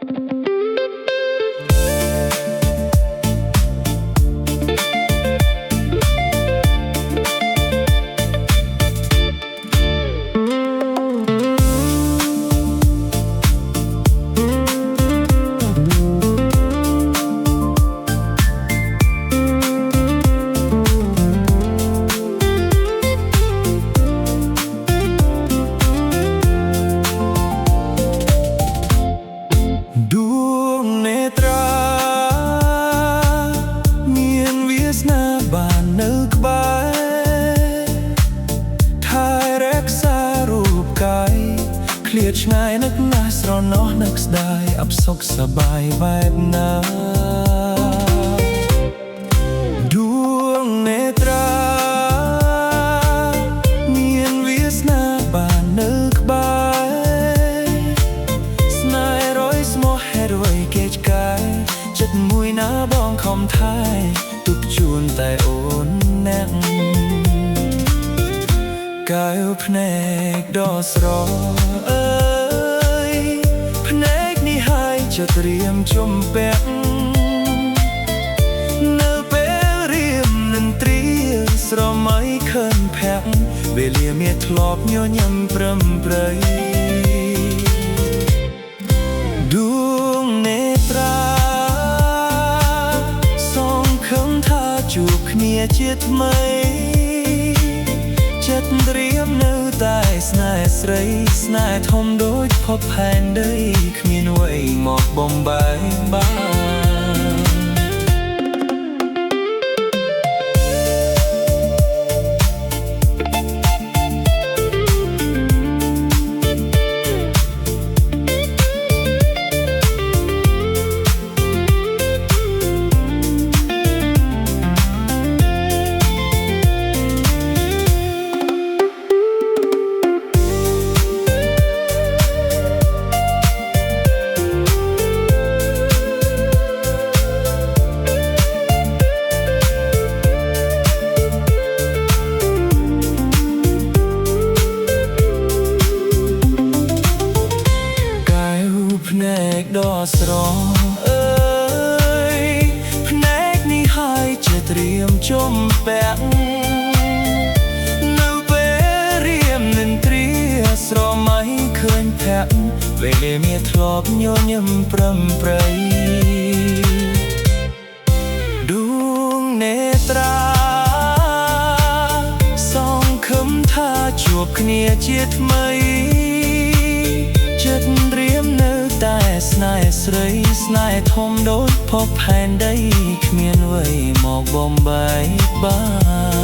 ដួងនេត្រាមានវាសនាបាននៅក្បែរថែរក្សារូបកាយឃ្លាតឆ្ងាយនឹកណាស់ស្រណោះនឹកស្ដាយអបសុខសប្បាយបែបណាដួងនេត្រាមានវាសនាបាននៅក្បែរស្នេហ៍រយស្មោះហេតុអ្វីគេឆ្កែចិត្តមួយណាបងខំថែទុកជូនតែអូនអ្នកកាយភ្នែកដ៏ស្រស់អើយភ្នែកនេះហើយจะត្រៀមជំពាក់នៅពេលរៀមនឹងត្រៀមស្រមៃឃើញភ័ក្រវេលាមានធ្លាប់ញញឹមប្រំប្រៃដួងនេត្រាសង្ឃឹមថាជួបគ្នាជាថ្មីចិត្តត្រៀមនៅតែស្នេហ៍ស្រីស្នេហ៍ធំដូចភពផែនដីគ្មានអ្វីមកបំបែកបានភ្នែកដ៏ស្រស់អើយភ្នែកនេះហើយជាត្រៀមជំពាក់នៅពេលរៀមនឹងត្រៀស្រមៃឃើញភ័ក្រវេលាមានធ្លាប់ញញឹមប្រំប្រៃដួងនេត្រាសង្ឃឹមថាជួបគ្នាជាថ្មីចិត្តត្រៀមនៅតែស្នេហ៍ស្រីស្នេហ៍ធំដូចភពផែនដីគ្មានអ្វីមកបំបែកបាន